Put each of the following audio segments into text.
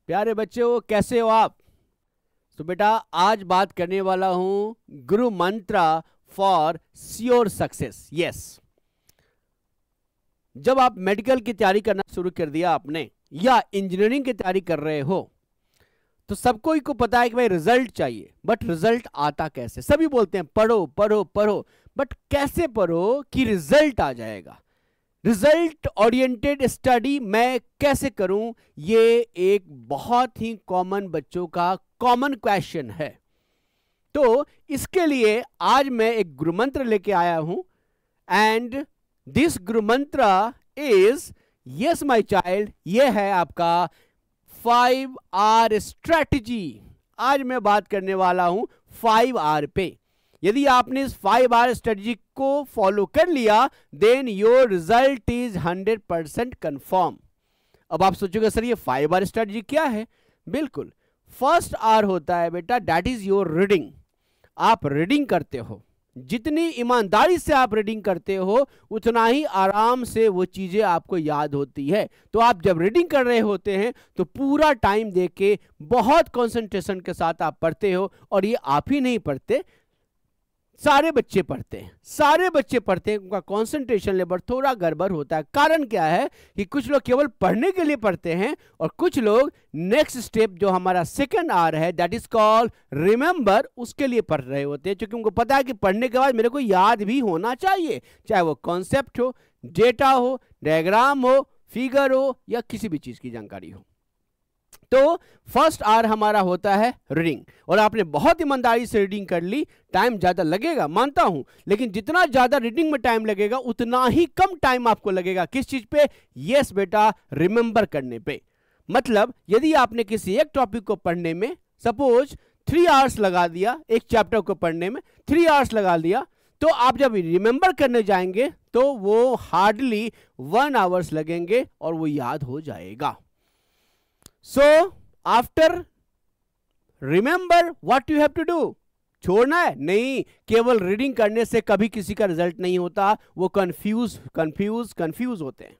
प्यारे बच्चों, कैसे हो आप? तो बेटा आज बात करने वाला हूं गुरु मंत्र फॉर श्योर सक्सेस। यस, जब आप मेडिकल की तैयारी करना शुरू कर दिया आपने या इंजीनियरिंग की तैयारी कर रहे हो तो सबको ही को पता है कि भाई रिजल्ट चाहिए, बट रिजल्ट आता कैसे? सभी बोलते हैं पढ़ो पढ़ो पढ़ो, बट कैसे पढ़ो कि रिजल्ट आ जाएगा? रिजल्ट ओरिएंटेड स्टडी मैं कैसे करूं? ये एक बहुत ही कॉमन बच्चों का कॉमन क्वेश्चन है। तो इसके लिए आज मैं एक गुरु मंत्र लेके आया हूं एंड दिस गुरु मंत्र इज यस माय चाइल्ड, ये है आपका 5R स्ट्रेटजी। आज मैं बात करने वाला हूं 5R पे। यदि आपने इस 5R स्ट्रेटजी को फॉलो कर लिया then your result is 100% confirm. अब आप सोचोगे सर ये 5R स्ट्रेटजी क्या है? बिल्कुल, फर्स्ट R होता है बेटा, दैट इज योर रीडिंग। आप रीडिंग करते हो, जितनी ईमानदारी से आप रीडिंग करते हो उतना ही आराम से वो चीजें आपको याद होती है। तो आप जब रीडिंग कर रहे होते हैं तो पूरा टाइम दे के बहुत कंसंट्रेशन के साथ आप पढ़ते हो। और ये आप ही नहीं पढ़ते, सारे बच्चे पढ़ते हैं, सारे बच्चे पढ़ते हैं, उनका कंसंट्रेशन लेवल थोड़ा गड़बड़ होता है। कारण क्या है कि कुछ लोग केवल पढ़ने के लिए पढ़ते हैं और कुछ लोग नेक्स्ट स्टेप जो हमारा सेकंड R है दैट इज कॉल्ड रिमेंबर, उसके लिए पढ़ रहे होते हैं, क्योंकि उनको पता है कि पढ़ने के बाद मेरे को याद भी होना चाहिए, चाहे वो कॉन्सेप्ट हो, डेटा हो, डायग्राम हो, फिगर हो या किसी भी चीज की जानकारी हो। तो फर्स्ट R हमारा होता है रीडिंग। और आपने बहुत ईमानदारी से रीडिंग कर ली, टाइम ज्यादा लगेगा मानता हूं, लेकिन जितना ज्यादा रीडिंग में टाइम लगेगा उतना ही कम टाइम आपको लगेगा किस चीज पे? यस बेटा, रिमेंबर करने पे। मतलब यदि आपने किसी एक टॉपिक को पढ़ने में सपोज 3 आवर्स लगा दिया, एक चैप्टर को पढ़ने में 3 आवर्स लगा दिया, तो आप जब रिमेंबर करने जाएंगे तो वो हार्डली 1 आवर्स लगेंगे और वो याद हो जाएगा। So after remember what you have to do? छोड़ना है? नहीं, केवल रीडिंग करने से कभी किसी का रिजल्ट नहीं होता, वो कंफ्यूज होते हैं।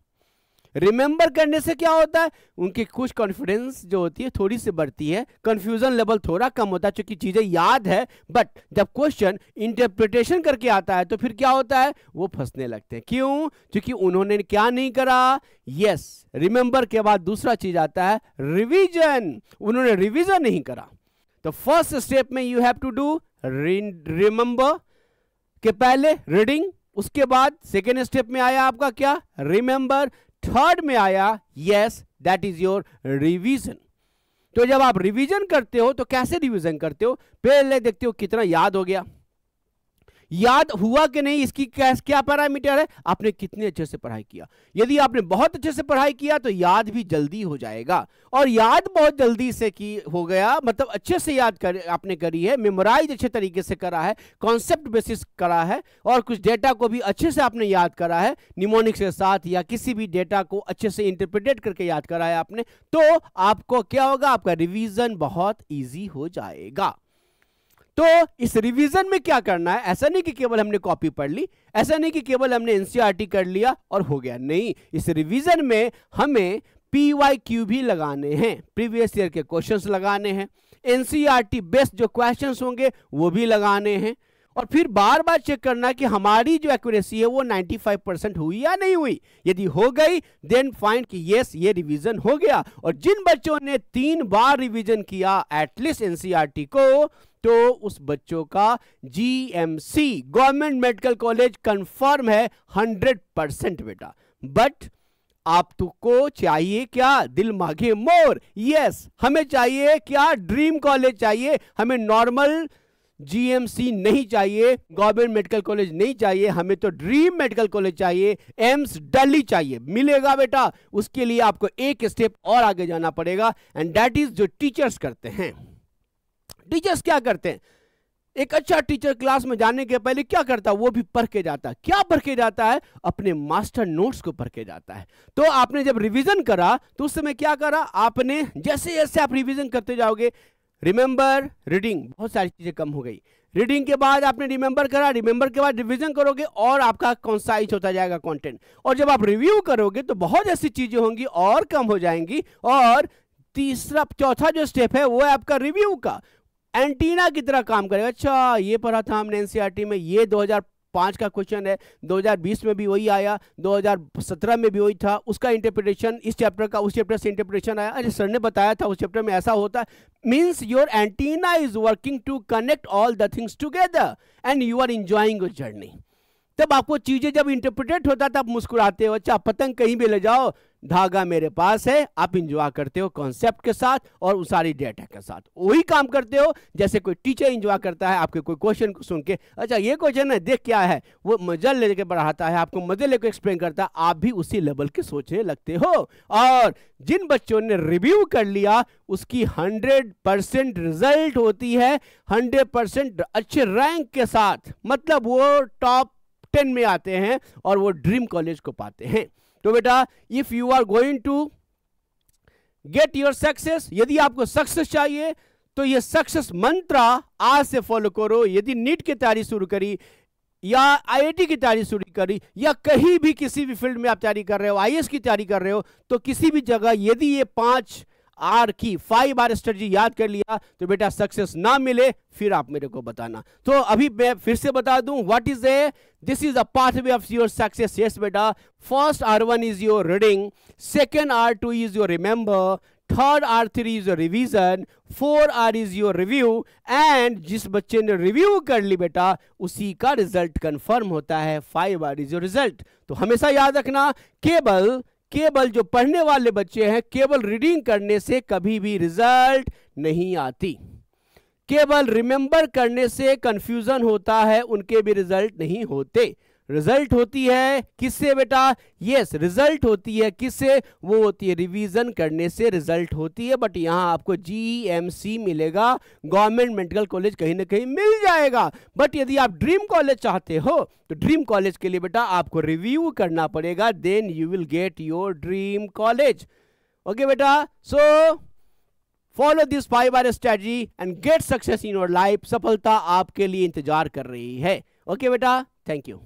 रिमेंबर करने से क्या होता है? उनकी कुछ कॉन्फिडेंस जो होती है थोड़ी सी बढ़ती है, कंफ्यूजन लेवल थोड़ा कम होता है, क्योंकि चीजें याद है, बट जब क्वेश्चन इंटरप्रिटेशन करके आता है तो फिर क्या होता है? वो फंसने लगते हैं। क्यों? क्योंकि उन्होंने क्या नहीं करा? यस, रिमेंबर के बाद दूसरा चीज आता है रिवीजन। उन्होंने रिवीजन नहीं करा। तो फर्स्ट स्टेप में you have to do remember के पहले रीडिंग, उसके बाद सेकेंड स्टेप में आया आपका क्या? रिमेंबर। थर्ड में आया yes, that is your revision. तो जब आप रिवीजन करते हो तो कैसे रिवीजन करते हो? पहले देखते हो कितना याद हो गया, याद हुआ कि नहीं, इसकी क्या पैरामीटर है? आपने कितने अच्छे से पढ़ाई किया। यदि आपने बहुत अच्छे से पढ़ाई किया तो याद भी जल्दी हो जाएगा। और याद बहुत जल्दी से हो गया मतलब अच्छे से याद आपने करी है, मेमोराइज अच्छे तरीके से करा है, कॉन्सेप्ट बेसिस करा है, और कुछ डेटा को भी अच्छे से आपने याद करा है, निमोनिक्स के साथ या किसी भी डेटा को अच्छे से इंटरप्रिटेट करके याद करा है आपने, तो आपको क्या होगा? आपका रिवीजन बहुत ईजी हो जाएगा। तो इस रिवीजन में क्या करना है? ऐसा नहीं कि केवल हमने कॉपी पढ़ ली, ऐसा नहीं कि केवल हमने एनसीईआरटी कर लिया और हो गया, नहीं। इस रिवीजन में हमें PYQ भी लगाने हैं, प्रीवियस ईयर के क्वेश्चंस लगाने हैं, एनसीईआरटी बेस्ड जो क्वेश्चंस होंगे वो भी लगाने हैं, और फिर बार बार चेक करना कि हमारी जो एक्यूरेसी है वो 95% हुई या नहीं हुई। यदि हो गई देन फाइंड कि यस ये रिवीजन हो गया। और जिन बच्चों ने 3 बार रिवीजन किया एटलीस्ट एनसीईआरटी को, तो उस बच्चों का GMC government medical college confirm है 100% बेटा। बट आपको चाहिए क्या? दिल मांगे मोर। यस, हमें चाहिए क्या? ड्रीम कॉलेज चाहिए। हमें नॉर्मल GMC नहीं चाहिए, गवर्नमेंट मेडिकल कॉलेज नहीं चाहिए, हमें तो ड्रीम मेडिकल कॉलेज चाहिए, एम्स दिल्ली चाहिए। मिलेगा बेटा, उसके लिए आपको एक स्टेप और आगे जाना पड़ेगा, एंड दैट इज जो टीचर्स करते हैं। टीचर्स क्या करते हैं? एक अच्छा टीचर क्लास में जाने के पहले क्या करता है? वो भी पढ़ के जाता है। क्या पढ़ के जाता है? अपने मास्टर नोट्स को पढ़ के जाता है। तो आपने जब रिवीजन करा तो उस समय क्या करा आपने? जैसे जैसे आप रिवीजन करते जाओगे, रिमेंबर, रीडिंग, बहुत सारी चीजें कम हो गई। रीडिंग के बाद आपने रिमेंबर करा, रिमेंबर के बाद रिवीजन करोगे और आपका कंसाइज होता जाएगा कंटेंट। और जब आप रिव्यू करोगे तो बहुत ऐसी चीजें होंगी और कम हो जाएंगी, और चौथा जो स्टेप है वो है आपका रिव्यू का। एंटीना की तरह काम करेगा। अच्छा ये पढ़ा था हमने एनसीईआरटी में, ये 2005 का क्वेश्चन है, 2020 में भी वही आया, 2017 में भी वही था, उसका इंटरप्रिटेशन इस चैप्टर का उस चैप्टर से इंटरप्रिटेशन आया। अरे सर ने बताया था उस चैप्टर में ऐसा होता है। Means your antenna is working to connect all the things together and you are enjoying your journey. तब आपको चीजें जब इंटरप्रिटेट होता है तब मुस्कुराते हो। अच्छा पतंग कहीं भी ले जाओ, धागा मेरे पास है, आप इंजॉय करते हो कॉन्सेप्ट के साथ और सारी डेटा के साथ। वही काम करते हो जैसे कोई टीचर इंजॉय करता है आपके कोई क्वेश्चन को सुन के। अच्छा ये क्वेश्चन है, देख क्या है, वो मजा लेके पढ़ाता है, आपको मजे लेकर एक्सप्लेन करता है, आप भी उसी लेवल के सोचने लगते हो। और जिन बच्चों ने रिव्यू कर लिया उसकी 100% रिजल्ट होती है, 100% अच्छे रैंक के साथ, मतलब वो टॉप 10 में आते हैं और वो ड्रीम कॉलेज को पाते हैं। तो बेटा if you are going to get your success, यदि आपको सक्सेस चाहिए तो ये सक्सेस मंत्र आज से फॉलो करो। यदि नीट की तैयारी शुरू करी या आईआईटी की तैयारी शुरू करी या कहीं भी किसी भी फील्ड में आप तैयारी कर रहे हो, आईएएस की तैयारी कर रहे हो, तो किसी भी जगह यदि ये 5 R स्ट्रेटजी याद कर लिया तो बेटा सक्सेस ना मिले फिर आप मेरे को बताना। तो अभी मैं फिर से बता दूं, what is this is a pathway of your success. Yes बेटा, first R1 is your reading, second R2 is your remember, third R3 is your revision, 4R is your review. And जिस बच्चे ने रिव्यू कर ली बेटा उसी का result confirm होता है, 5R इज योर रिजल्ट। तो हमेशा याद रखना, केवल जो पढ़ने वाले बच्चे हैं, केवल रीडिंग करने से कभी भी रिजल्ट नहीं आती। केवल रिमेंबर करने से कंफ्यूजन होता है, उनके भी रिजल्ट नहीं होते। रिजल्ट होती है किससे बेटा? यस, रिजल्ट होती है किससे? वो होती है रिवीजन करने से रिजल्ट होती है। बट यहां आपको GMC मिलेगा, गवर्नमेंट मेडिकल कॉलेज कहीं ना कहीं मिल जाएगा। बट यदि आप ड्रीम कॉलेज चाहते हो तो ड्रीम कॉलेज के लिए बेटा आपको रिव्यू करना पड़ेगा, then you will get your dream college. Okay बेटा, so follow this 5R strategy and get success in your life. सफलता आपके लिए इंतजार कर रही है। ओके बेटा, थैंक यू।